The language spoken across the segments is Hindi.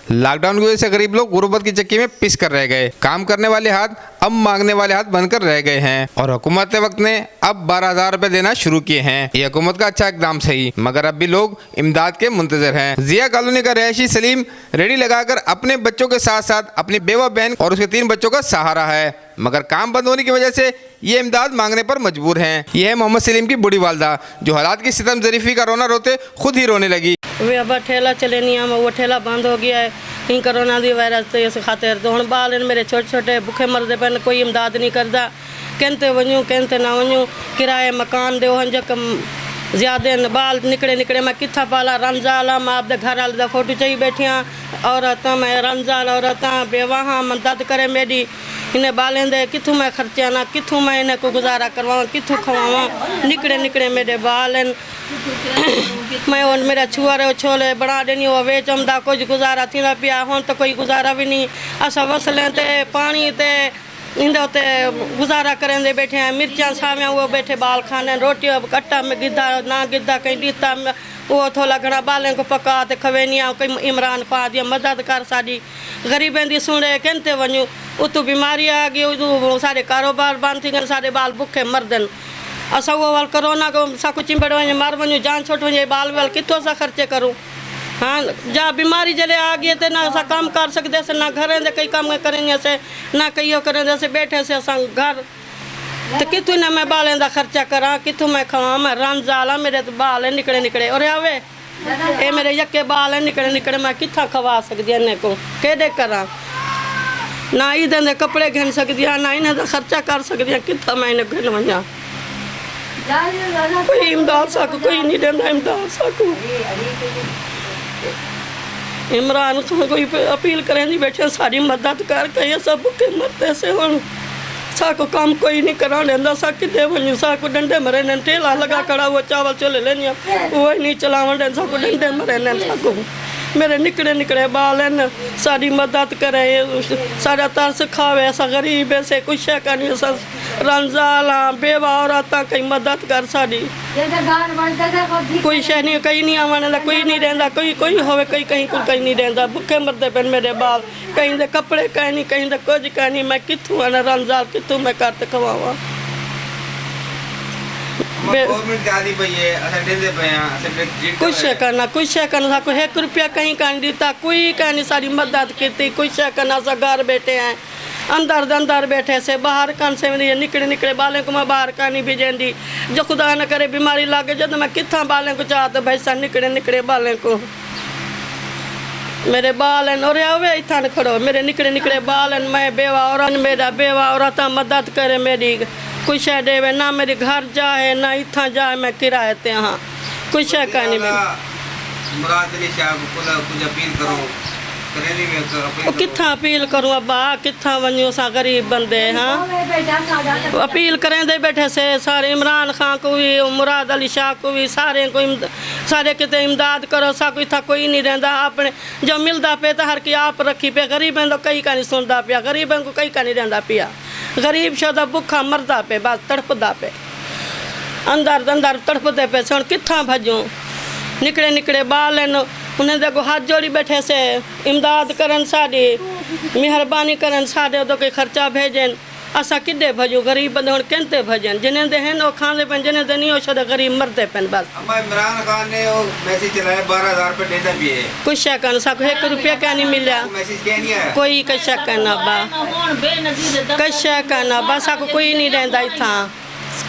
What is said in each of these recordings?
लॉकडाउन की वजह से गरीब लोग गुर्बत की चक्की में पिस कर रह गए। काम करने वाले हाथ अब मांगने वाले हाथ बनकर रह गए हैं और हुकूमत वक्त ने अब 12,000 रुपए देना शुरू किए हैं। ये हुकूमत का अच्छा इकदाम सही, मगर अब भी लोग इमदाद के मुंतजर हैं। जिया कॉलोनी का रहायशी सलीम रेडी लगाकर अपने बच्चों के साथ साथ अपनी बेवा बहन और उसके 3 बच्चों का सहारा है, मगर काम बंद होने की वजह से ये इमदाद मांगने पर मजबूर हैं। यह है मोहम्मद सलीम की बूढ़ी वालदा, जो हालात की सितम ज़रीफ़ी का रोना रोते खुद ही रोने लगी। वे अब ठेला चले नहीं, हम वो ठेला बंद हो गया है इन कोरोना की वायरस से खातिर। तो हम बाल मेरे छोटे छोटे भुखे मरते पे, कोई इमदाद नहीं करता। कहते वजूँ कहते ना वजूँ, किराए मकान दो हंज ज़्यादा बाल निकले निकले मैं किथा पाला रमजाला। मैं आपके घर वाले का फोटो चाहिए बैठिया औरत, मैं रमजाल औरत बेवाह मदद करे मेरी। इन्हें बालें दे कितों मैं खर्चा ना, कितों मैं इन्हें को गुजारा करवाऊँ, कितों खवावा। निकले निकले मेरे बाल मैं और मेरा छुआरे छोले बना देनी वो वेच आमदा कुछ गुजारा थी पिया। हूँ तो कोई गुजारा भी नहीं, असा वसलें ते पानी ते इंदे उत्ते गुजारा करें दे बैठे हैं। मिर्चा सावियाँ वो बैठे बाल खाने, रोटी अब कट्टा में गिद्दा ना गिद्दा कहीं दीता वो थोड़ा घना बालें को पका ते खवेनिया कोई इमरान खा दिया मदद कर साड़ी गरीबें दी सुने कहते वजूँ। उतू बीमारी आ गई, उतू सारे कारोबार बंद थी गए, सारे बाल भुखे मरदन। असा वो वाल कोरोना को साकू चिंबड़ वञे मार वञूं, जान छोट वञे, बाल वाल कितों सा खर्चे करूँ। हाँ जा बीमारी जले आ गई तो ना असा काम कर सकते से, ना घरें दे कई काम करेंगे से, ना कई करें से बैठे से असा घर। तो कितों ना मैं बालें का खर्चा करा, कितों मैं खवा। मैं रमजाला मेरे तो बाल निकले निकले और आवे ये मेरे यके बाल निकले निकले, मैं कितना खवा सकती इन्हें को केडे करा। ना इधर कपड़े घन सकती, ना इन्हें खर्चा कर सकती, कितना मैं इन्हें घन वजा। कोई इमदाद साकू कोई नहीं देता, इमदाद साकू इमरान खान कोई अपील करें बैठे सारी मदद कर कहीं सब भुखे मरते से। हम साको काम कोई नहीं करा लेंदा, सा किते वजू साको डंडे मरे ने ठेला लगा कड़ा वो चावल चले लेनी वो नहीं चलावन दे, साको डंडे मरे ने। साको मेरे निकले निकले बाल हैं, सारी मदद करे, सारा तरस खावे। ऐसा गरीब ऐसे कुछ है का नहीं, रमजाला बेवा औरत कहीं मदद कर साड़ी। कोई शह नहीं कहीं नहीं आने कोई नहीं रहता, कोई कोई होवे कहीं कहीं को कहीं नहीं रहता। भुखे मरते पे मेरे बाल, कहीं दे कपड़े कहीं नहीं, कहीं दे कुछ कहीं नहीं। मैं कितों आना रमजाल कितों मैं करते खवावा। कुछ करना कुछ करना, कोई 1 रुपया कहीं कहीं दीता, कोई कहीं सारी मदद की। कुछ करना सा घर बैठे हैं अंदर बैठे से, बाहर कन से निकले निकले बालें को मैं बाहर का नहीं भेजेंदी। जो खुदा न करे बीमारी लगे जब मैं कितना बालें को चाहते भाई सा निकले निकले बालें को मेरे बाल और आवे इतना खड़ो मेरे निकले निकले बाल। मैं बेवा औरत, मेरा बेवा औरत मदद करे मेरी, कुछ है देवे ना मेरे घर जाए ना इतना जाए, मैं किराए ते हाँ कुछ है कहनी में कितना अपील करूँ अब्बा, कितना वजू सा गरीब बंदे। हाँ अपील करें दे बैठे से सारे, इमरान खान को भी मुराद अली शाह को भी सारे को सारे कितने इमदाद करो। सा कोई था कोई नहीं रहता अपने जो मिलता पे तो हर की आप रखी पे। गरीबों तो कई का नहीं सुनता पिया, गरीबों को कई का नहीं रहता पिया। गरीब शोदा भुखा मरदा पे बस तड़पदा पे अंदर तड़पते पे सुन कितना भजूँ। निकले निकले बाल उन्हें देखो हाथ जोड़ी बैठे से इमदाद करन साड़ी मेहरबानी करन साड़े तो कोई खर्चा भेजन। असा किडे भजू गरीब बंदे हूँ कहते भजन जिन्हें दे हैं वो खाते पे, जिन्हें दे नहीं हो शायद गरीब मरते पे बस। इमरान खान ने वो मैसेज चलाया 12,000 रुपये देता भी है, कुछ कहना सा 1 रुपया क्या नहीं मिला, कोई कशा कहना बा कशा कहना बस आपको कोई नहीं रहता इतना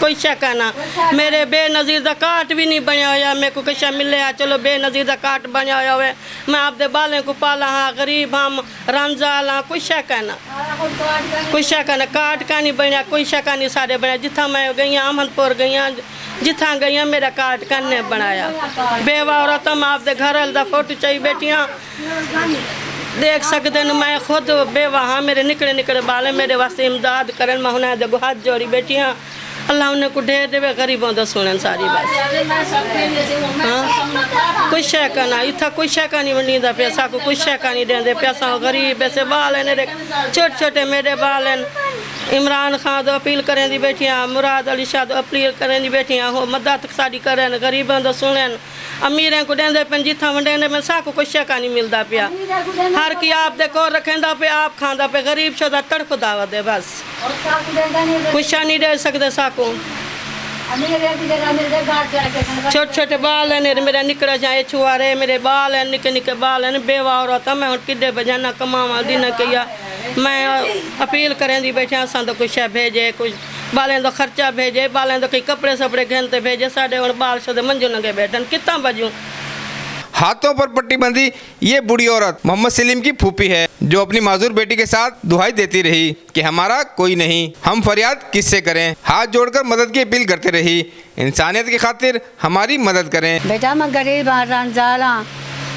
कोई शका ना। मेरे बेनज़ीर का काट भी नहीं बनया हुआ, मेरे को कशा मिले चलो बेनज़ीर का काट बना हुआ है। मैं आपके बालें को पाला हाँ, गरीब हम रमजाल हाँ, कुछ शका ना काट का नहीं बनया, कोई शका नहीं सारे बनाया। जिथा मैं गई अहमदपुर गई जिथा गई मेरा काट करने बनाया। बेवा औरत मैं आपके घर वाले का फोटो चाहिए बैठिया देख सकते न, मैं खुद बेवा हाँ, मेरे निकले निकले बाल मेरे वास्ते इमदाद करन। मैं उन्हें देखो हाथ जोड़ी बैठी हाँ, अल्लाह उन्हें को ढेर देवे गरीबों तो सुनन सारी बात। हाँ कुछ है कहना इतना कुछ है नहीं बनी दा पैसा को कुछ है नहीं देंदे पैसा गरीब ऐसे बाल हैं छोटे छोटे मेरे बाल हैं। इमरान खान तो अपील करें दी बैठियाँ, मुराद अली शाह तो अपील करें दी बैठियाँ हो मदद साड़ी करें गरीबों तो सुनन। अमीरें को देंदे पे जिथा वंडेंदे में साको कुछ का नहीं मिलता पिया हर की आप दे को रखेंदा पे आप खांदा पे गरीब छोदा तड़पदा वदे बस कुछ नहीं दे सकते साको छोटे छोटे बाल हैं मेरे निकल जाए छुआरे मेरे बाल हैं निके निके बाल हैं बेवा औरत मैं हूँ कि बजाना कमावा दिन किया मैं अपील करें दी बैठे असा तो कुछ भेजे कुछ बालें तो खर्चा भेजे बालें तो कई कपड़े सपड़े गहनते भेजे साढ़े और बाल शोधे मंजू नंगे बैठन कितना बजूं। हाथों पर पट्टी बंधी ये बूढ़ी औरत मोहम्मद सलीम की फूफी है जो अपनी माजूर बेटी के साथ दुहाई देती रही कि हमारा कोई नहीं, हम फरियाद किससे करें। हाथ जोड़कर मदद की अपील करते रही, इंसानियत की खातिर हमारी मदद करें। बेटा मैं गरीब रंजाला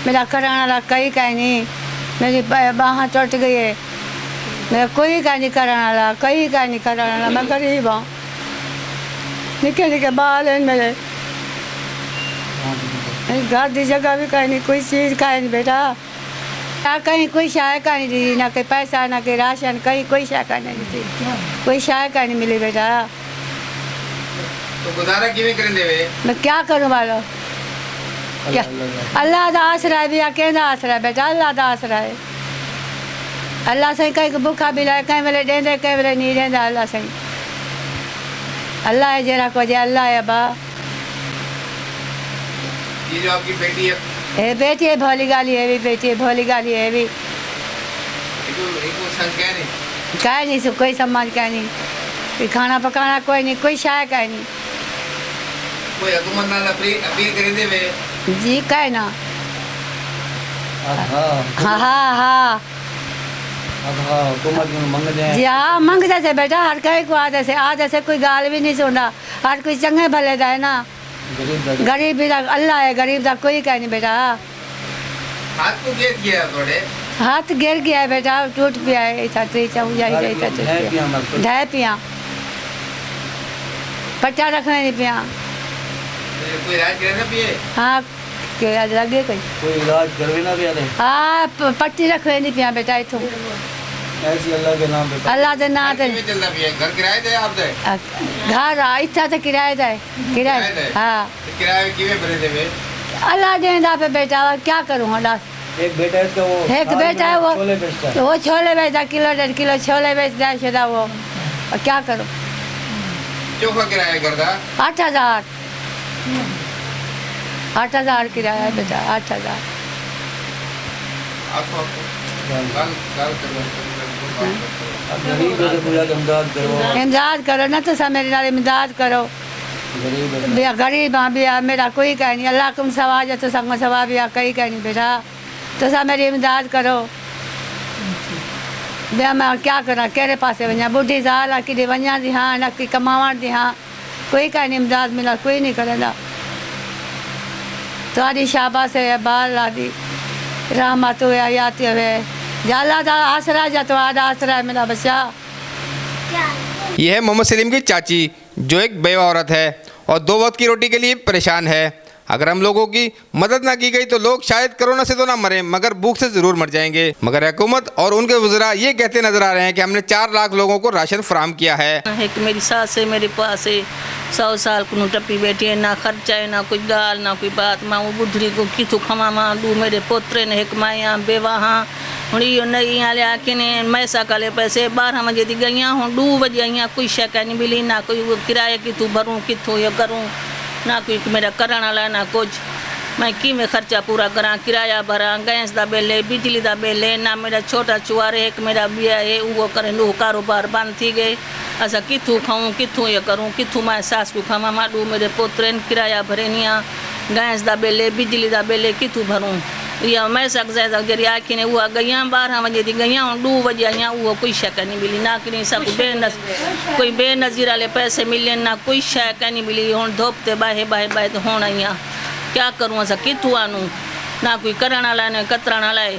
मेरा कराने वाला कहीं नहीं, मेरी बाह टूट गई है, मेरा कोई का नहीं कराने वाला कहीं का नहीं कराने वाला, मैं गरीब हूँ, निके निके बाल हैं मेरे, घर की जगह भी कहीं नहीं, कोई चीज़ का नहीं बेटा, क्या कहीं कोई शाय का नहीं दी, ना कोई पैसा ना कोई राशन, कहीं कोई शाय का नहीं दी, कोई शाय का नहीं मिली बेटा। तो गुजारा किवें करें देवे? मैं क्या करूँ वालो, क्या अल्लाह का आसरा है भी, कहना आसरा है बेटा, अल्लाह का आसरा है। अल्लाह सही कहीं भूखा भी लाए, कहीं वेले देंदे कहीं वेले नहीं देंदा, अल्लाह सही, अल्लाह है जरा को जे अल्लाह है बा। ये जो आपकी बेटी है, बेटी है भोली गाली है भी, बेटी है भोली गाली है भी, एक संख्या नहीं क्या नहीं सो कोई सम्मान क्या नहीं, कोई खाना पकाना कोई नहीं, कोई शाय का नहीं, कोई हुकूमत नाल अपील करें देवे जी क्या ना। हाँ हाँ हाँ जी हाँ मंग जैसे बेटा, हर कहीं को आज ऐसे कोई गाल भी नहीं सुना, हर कोई चंगे भले जाए ना, गरीब भी अल्लाह है, गरीब का कोई कह नहीं बेटा। हाथ को गिर गया थोड़े, हाथ गिर गया है बेटा, टूट पिया है, ढाई पिया पट्टा रखना नहीं पिया। कोई इलाज करे ना पिए? हाँ क्या लगे कोई इलाज करवे ना पिया? हाँ पट्टी रखवे नहीं पिया बेटा, इथों ऐसी अल्लाह के नाम पे, अल्लाह के नाम पे चलता पिए। घर किराए दे आप दे? घर इच्छा तो किराए दे, किराए हाँ किराए किवें भरे देवे? अल्लाह देंदा पे बेटा, क्या करूँ अल्लाह। एक बेटा है इसका, वो एक बेटा है वो छोले बेचता है, वो छोले बेचता, किलो 1.5 किलो छोले बेचता है शुदा वो, और क्या करूँ। चोखा किराया घर दा 8,000 8,000 किराया है बेटा, 8,000। आपको गाल गरीब है तो पूरा इमदाद करो, इमदाद करो ना, तो सब मेरे नाल इमदाद करो, भैया गरीब हाँ भैया, मेरा कोई कह नहीं, अल्लाह तुम सवाज है तो संग सवा भैया कहीं कह नहीं बेटा, तो सब मेरी इमदाद करो भैया। मैं क्या करा केरे पासे वञा, बुढ़ी ज़ाल आहे किथे वञा थी हाँ, न की कमावण थी हाँ, कोई का नहीं इमदाद मिला, कोई नहीं करेंदा। तुम्हारी शाबाश है बाल आदि रहमत हुए हयाती हुए, जाला दा आसरा जा तुम्हारा आसरा है मेरा बच्चा। यह है मोहम्मद सलीम की चाची जो एक बेवा औरत है और 2 वक्त की रोटी के लिए परेशान है। अगर हम लोगों की मदद ना की गई तो लोग शायद कोरोना से तो ना मरे मगर भूख से ज़रूर मर जाएंगे। मगर हुकूमत और उनके वज़रा ये कहते नजर आ रहे हैं कि हमने 4 लाख लोगों को राशन फराहम किया है। एक मेरी सास है मेरे पास है, 100 साल को टप्पी बैठी है, ना खर्चा है ना कोई गाल ना कोई बात, मां वो बुढ़ड़ी को किथों खवावां, 2 मेरे पोतरे ने, एक माया बेवा हाँ, हूँ इो नई लिया कि मैसा काले पैसे 12 बजे की गई हूँ 2 बजे आई, कोई शक नहीं मिली, ना कोई किराए कितों भरूँ कितों ये करूँ, ना कोई मेरा करने वाला ना कुछ, मैं किमें खर्चा पूरा करा, किराया भरा, गैस का बिल है, बिजली का बिल है, ना मेरा छोटा चुआरे एक मेरा बिया है वो करें, वो कारोबार बंद थी गए, असा कितों खाऊँ कितों ये करूँ, कितों मैं सास को खावा, माडू मेरे पोतरे किराया भरे नहीं, गैस का बिल है बिजली का बिल है कितों भरूँ, या मैं सक जाए जरी आखी ने वो गई 12 बजे की गई हूँ 2 बजे आई, वो कोई शक नहीं मिली, ना कि सब कोई बेनज़ीर वाले पैसे मिले, ना कोई शक नहीं मिली, हूँ धोपते बाहे बाहे बाहे तो होना ही क्या करूँ, असा कितों आनूँ, ना कोई करने वाला ना कतरण वाला है,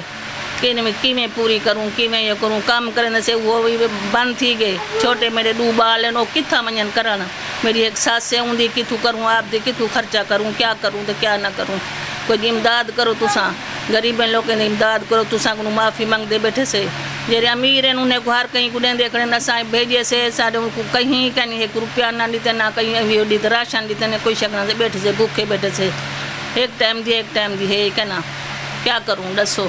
किमें पूरी करूँ किमें ये करूँ, काम करने से वो भी बंद थी गए, छोटे मेरे 2 बाल हैं वो कितना मंजन कराना, मेरी एक सास से आऊँगी कितों करूँ, आप दे कितों खर्चा करूँ, क्या करूँ तो क्या ना करूँ, कोई इमदाद करो तुसा, गरीब लोगों ने इमदाद करो तुसा को माफ़ी मांगते बैठे से, जेरे अमीर हैं उन्हें हर कहीं गुड़े देखने न सा भेजे से साढ़े उनको कहीं का नहीं 1 रुपया ना दीते, ना कहीं दी राशन दीते, कोई शक ना से बैठे से भूखे बैठे से, एक टाइम दी है कहना क्या करूँ दसो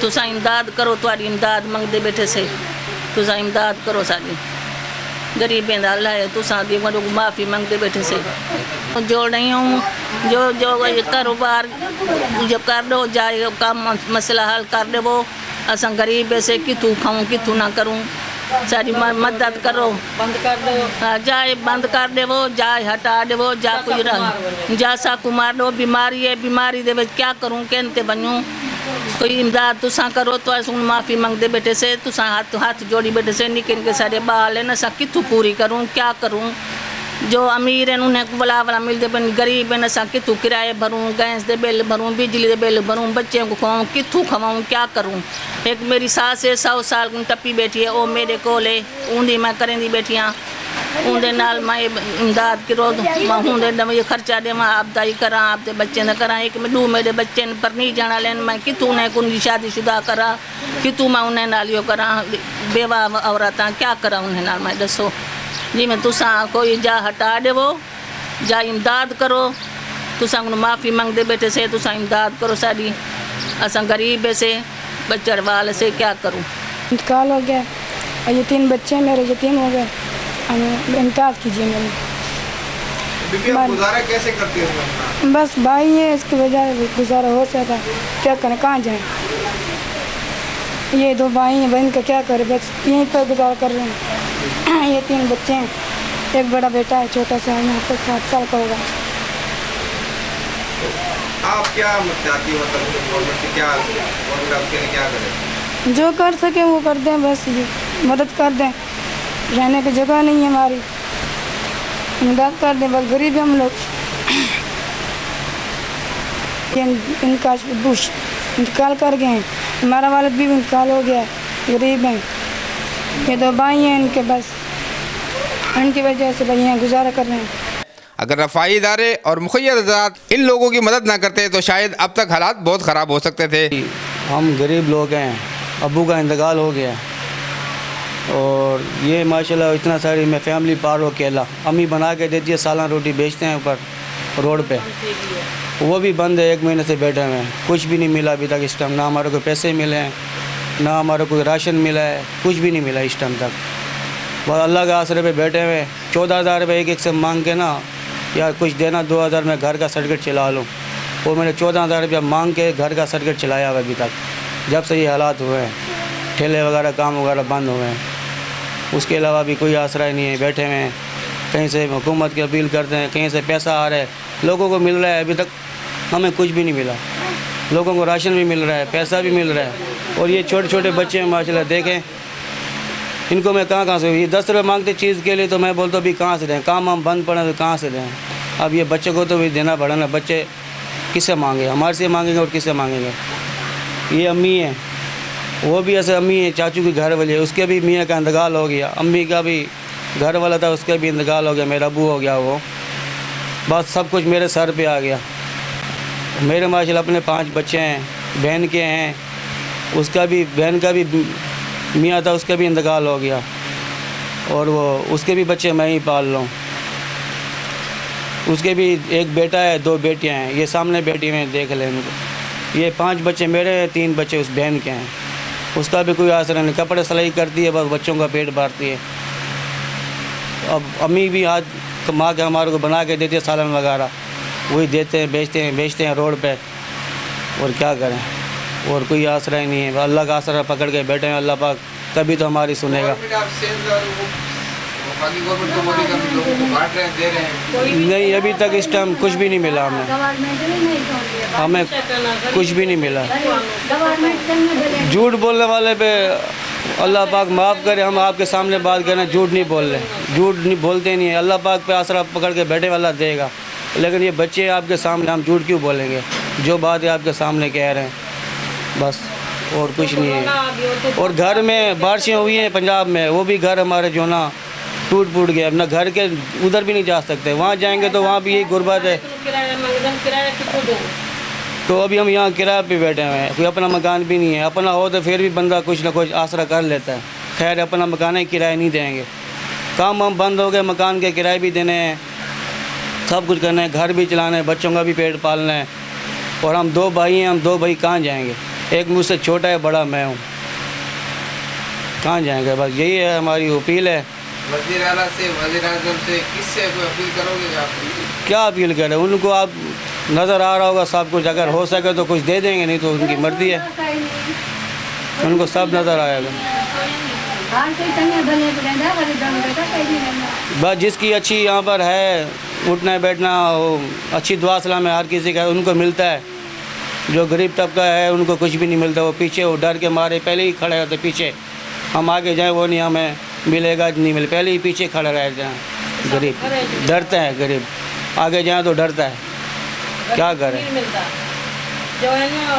तुसा इमदाद करो तुम्हारी इमदाद मंगते बैठे से तुसा इमदाद करो सारी गरीबें दा अल्लाह है तुसा दी माफ़ी मंगते बैठे से जो नहीं हूँ जो ये कारोबार जो कर दो जाए काम मसला हल कर दे वो असा गरीब से कितू खाऊँ कितू ना करूँ सारी मदद करो बंद कर दो जाए बंद कर दे वो जाए हटा दे वो जा कोई रंग जा साकू मार दो बीमारी है बीमारी दे विच क्या करूँ कहते बनूँ कोई इमदाद तुसा करो तो अस माफ़ी मंगते बैठे से तुसा हाथ जोड़ी बैठे से निके निके सारे बाल है ना सा कितू पूरी करूँ क्या करूँ जो अमीर हैं उन्हें वाला मिलते बन गरीब हैं असा कितू किराए भरूँ गैस दे बिल भरूँ बिजली दे बिल भरूँ बच्चे को खुआऊँ कितू खवाऊँ क्या करूँ एक मेरी सास है 100 साल टप्पी बैठी है वो मेरे कोल है ऊँदी मैं करेंदी बैठी हाँ उनके नाल मैं इमदाद करो मैं हूँ ये खर्चा दे मैं आपदा ही करा आपके बच्चे ने करा एक मैं 2 मेरे बच्चे पर नहीं जाना लेन मैं कितू ने उनकी शादीशुदा करा कितू मैं उन्हें नाल यो करा बेवा औरत क्या करा उन्हें नाल मैं दसो जी मैं तुसा कोई जा हटा देवो जा इमदाद करो तुसा माफ़ी मंगते बैठे से तुसा इमदाद करो साड़ी असा गरीब से बच्चर वाल से क्या करूँ इंतकाल हो गया और ये 3 बच्चे मेरे यतीम हो गए इमदाद कीजिए मेरी बीबी आप गुजारा कैसे करती हो अपना? बस भाई है इसकी वजह से गुजारा हो सकता क्या करें कहाँ जाएं ये 2 भाई हैं बहन का क्या करें बस यहीं पर गुजारा कर रहे हैं ये 3 बच्चे हैं एक बड़ा बेटा है छोटा सा यहाँ पर 7 साल का होगा आप क्या चाहती हो मतलब गवर्नमेंट से क्या गवर्नमेंट आपके लिए क्या करे? जो कर सके वो कर दें बस जी मदद कर दें रहने की जगह नहीं है हमारी इमदाद कर दें बस गरीब हैं हम लोग इनका बुश इंतकाल कर गए हैं हमारा वालिद भी इंतकाल हो गया है गरीब हैं ये 2 भाई हैं इनके बस इनकी वजह से भाई यहाँ गुजारा कर रहे हैं अगर रफ़ाई इदारे और मुखिया अदालत इन लोगों की मदद ना करते तो शायद अब तक हालात बहुत ख़राब हो सकते थे। हम गरीब लोग हैं अब्बू का इंतकाल हो गया और ये माशाल्लाह इतना सारी मैं फैमिली पार हो अकेला अम्मी बना के देती है सालन रोटी बेचते हैं ऊपर रोड पे वो भी बंद है 1 महीने से बैठे हुए हैं कुछ भी नहीं मिला अभी तक इस टाइम ना हमारे को पैसे मिले हैं ना हमारे को राशन मिला है कुछ भी नहीं मिला इस टाइम तक बस अल्लाह के आसरे पे बैठे हुए 14,000 रुपये एक से मांग के ना या कुछ देना 2,000 में घर का सर्किट चला लूँ और मैंने 14,000 रुपया मांग के घर का सर्किट चलाया हुआ अभी तक जब से ये हालात हुए हैं ठेले वगैरह काम वगैरह बंद हुए हैं उसके अलावा भी कोई आसरा ही नहीं है बैठे हुए हैं कहीं से हुकूमत की अपील करते हैं कहीं से पैसा आ रहा है लोगों को मिल रहा है अभी तक हमें कुछ भी नहीं मिला लोगों को राशन भी मिल रहा है पैसा भी मिल रहा है और ये छोटे छोटे बच्चे हैं माशाल्लाह देखें इनको मैं कहाँ से ये 10 रुपये मांगते चीज़ के लिए तो मैं बोलता अभी कहाँ से दें काम हम बंद पड़े तो कहाँ से दें अब ये बच्चे को तो भी देना पड़ा ना बच्चे किससे मांगे हमारे से मांगेंगे और किससे मांगेंगे ये अम्मी है वो भी ऐसे अम्मी है चाचू की घर वाली है उसके भी मियाँ का इंतकाल हो गया अम्मी का भी घर वाला था उसका भी इंतकाल हो गया मेरा अबू हो गया वो बस सब कुछ मेरे सर पे आ गया मेरे माशाल्लाह अपने 5 बच्चे हैं बहन के हैं उसका भी बहन का भी मियाँ था उसका भी इंतकाल हो गया और वो उसके भी बच्चे मैं ही पाल रहा हूँ उसके भी एक बेटा है 2 बेटियाँ हैं ये सामने बेटी में देख लें उनको ये 5 बच्चे मेरे 3 बच्चे उस बहन के हैं उसका भी कोई आसरा नहीं कपड़े सिलाई करती है बस बच्चों का पेट भरती है अब अम्मी भी हाथ कमा के हमारे को बना के देती है सालन वगैरह वही देते हैं बेचते हैं रोड पे और क्या करें और कोई आसरा ही नहीं है अल्लाह का आसरा पकड़ के बैठे हैं अल्लाह पाक कभी तो हमारी सुनेगा नहीं अभी तक इस टाइम कुछ भी नहीं मिला हमें कुछ भी नहीं मिला झूठ बोलने वाले पे अल्लाह पाक माफ़ करे हम आपके सामने बात करें झूठ नहीं बोल रहे झूठ नहीं बोलते नहीं है अल्लाह पाक पे आसरा पकड़ के बैठे वाला देगा लेकिन ये बच्चे आपके सामने हम झूठ क्यों बोलेंगे जो बात है आपके सामने कह रहे हैं बस और कुछ नहीं है और घर में बारिशें हुई हैं पंजाब में वो भी घर हमारे जो ना टूट फूट गया अपना घर के उधर भी नहीं जा सकते वहाँ जाएंगे तो वहाँ भी यही गुर्बत है तो अभी हम यहाँ किराए पे बैठे हुए हैं कोई अपना मकान भी नहीं है अपना हो तो फिर भी बंदा कुछ ना कुछ आसरा कर लेता है खैर अपना मकान ही किराए नहीं देंगे काम हम बंद हो गए मकान के किराए भी देने हैं सब कुछ करना है, घर भी चलाना है, बच्चों का भी पेट पालना है। और हम 2 भाई हैं, हम 2 भाई कहाँ जाएंगे? एक मुझसे छोटा है, बड़ा मैं हूँ, कहाँ जाएंगे? बस यही है हमारी अपील है। वज़ीर आला से, वज़ीर आज़म से, किससे कोई अपील करोगे आप? क्या अपील करें? उनको आप नज़र आ रहा होगा सब कुछ, अगर हो सके तो कुछ दे देंगे, नहीं तो उनकी मर्जी है, उनको सब नज़र आएगा। बस जिसकी अच्छी यहाँ पर है, उठना बैठना, अच्छी दुआ सलाम है हर किसी का, उनको मिलता है। जो गरीब तबका है उनको कुछ भी नहीं मिलता, वो पीछे, वो डर के मारे पहले ही खड़े रहते पीछे। हम आगे जाएं वो नहीं हमें मिलेगा, नहीं मिले, पहले ही पीछे खड़े रहते हैं। गरीब डरता है, गरीब आगे जाए तो डरता है, क्या करें? जो है ना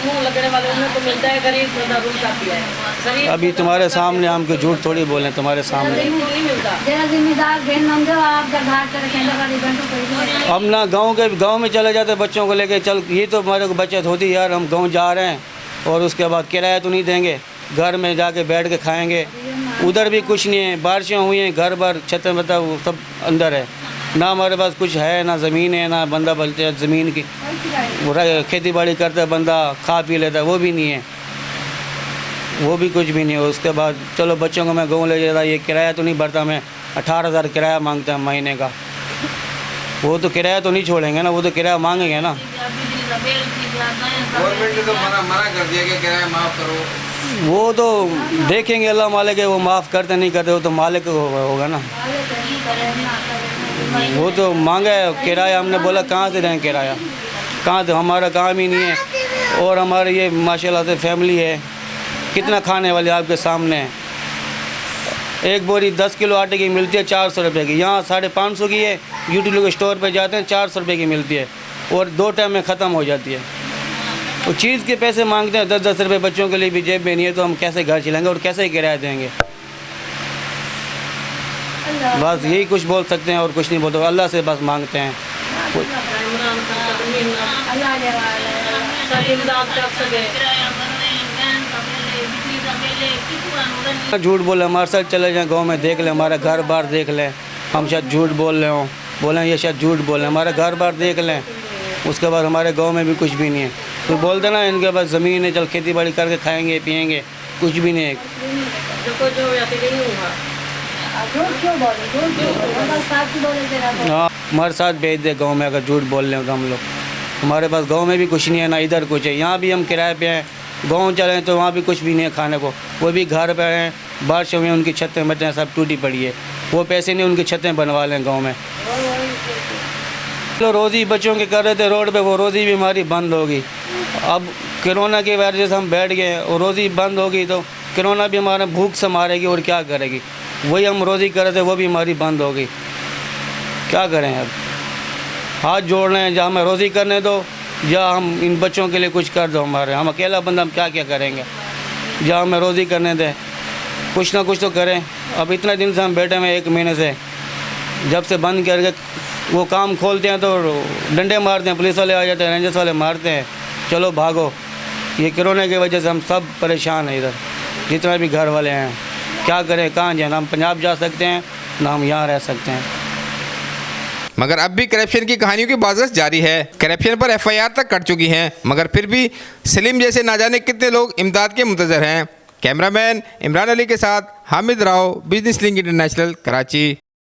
मुंह लगने वाले उन्हें तो मिलता है, गरीब ज्यादा रूल काफी है। अभी तुम्हारे सामने हम को झूठ थोड़ी बोलें, तुम्हारे सामने। नहीं मिलता। हम ना गांव में चले जाते बच्चों को लेके, चल ये तो हमारे को बचत होती यार, हम गांव जा रहे हैं और उसके बाद किराया तो नहीं देंगे, घर में जाके बैठ के खाएंगे। उधर भी कुछ नहीं है, बारिशें हुई हैं, घर बार छतें मतलब सब अंदर है, ना हमारे पास कुछ है, ना ज़मीन है, ना बंदा बलते है ज़मीन की, खेती बाड़ी करता है बंदा, खा पी लेता है, वो भी नहीं है, वो भी कुछ भी नहीं है। उसके बाद चलो बच्चों को मैं गाँव ले जाता, ये किराया तो नहीं भरता, मैं 18,000 किराया मांगता है महीने का। वो तो किराया तो नहीं छोड़ेंगे ना, वो तो किराया मांगेंगे ना। गवर्नमेंट ने तो मना कर दिया कि किराया माफ़ करो। वो तो देखेंगे, अल्लाह मालिक है, वो माफ़ करते नहीं करते, वो तो मालिक होगा ना। वो तो मांगा है किराया, हमने बोला कहाँ से दें किराया, कहाँ से, हमारा काम ही नहीं है। और हमारे ये माशाल्लाह से फैमिली है, कितना खाने वाले आपके सामने है। एक बोरी 10 किलो आटे की मिलती है 400 रुपये की, यहाँ 550 की है। यूटिलिटी स्टोर पे जाते हैं 400 रुपये की मिलती है और 2 टाइम में ख़त्म हो जाती है। वो चीज़ के पैसे मांगते हैं 10-10 रुपये, बच्चों के लिए भी जेब में नहीं है, तो हम कैसे घर चलाएंगे और कैसे किराया देंगे? बस यही कुछ बोल सकते हैं और कुछ नहीं बोलते, अल्लाह से बस मांगते हैं। झूठ बोले, हमारे साथ चले जाएं गांव में, देख लें हमारा घर बार देख लें, हम शायद झूठ बोल रहे हों, बोलें ये शायद झूठ बोलें, हमारा घर बार देख लें, उसके बाद हमारे गांव में भी कुछ भी नहीं है। तो बोल देना इनके पास ज़मीन है, चल खेती बाड़ी करके खाएंगे पिएंगे, कुछ भी नहीं है। हाँ, हमारे साथ भेज दे गांव में, अगर झूठ बोल रहे हो तो हम लोग, हमारे पास गांव में भी कुछ नहीं है, ना इधर कुछ है। यहाँ भी हम किराए पे हैं, गांव चले तो वहाँ भी कुछ भी नहीं है खाने को, वो भी घर पे हैं, बारिश में उनकी छतें बटें सब टूटी पड़ी है, वो पैसे नहीं उनकी छतें बनवा लें गाँव में। तो रोज़ी बच्चों के कर रहे थे रोड पे, वो रोज़ी भी हमारी बंद होगी। अब कोरोना की वजह से हम बैठ गए और रोज़ी बंद होगी तो कोरोना भी हमारा भूख से मारेगी और क्या करेगी। वही हम रोज़ी कर रहे थे वो भी हमारी बंद हो गई, क्या करें अब? हाथ जोड़ रहे हैं, जहाँ हमें रोज़ी करने दो, या हम इन बच्चों के लिए कुछ कर दो हमारे, हम अकेला बंदा हम क्या क्या करेंगे? जहाँ हमें रोज़ी करने दें, कुछ ना कुछ तो करें। अब इतने दिन से हम बैठे हुए 1 महीने से, जब से बंद करके वो काम खोलते हैं तो डंडे मारते हैं, पुलिस वाले आ जाते हैं, रेंजर्स वाले मारते हैं, चलो भागो। ये कोरोना की वजह से हम सब परेशान हैं, इधर जितने भी घर वाले हैं, क्या करें, कहाँ जाए? ना हम पंजाब जा सकते हैं, ना हम यहाँ रह सकते हैं। मगर अब भी करप्शन की कहानियों की बाज़ जारी है। करप्शन पर FIR तक कट चुकी हैं, मगर फिर भी सलीम जैसे ना जाने कितने लोग इमदाद के मुंतज़र हैं। कैमरामैन इमरान अली के साथ Hamid Rao, business link international, Karachi.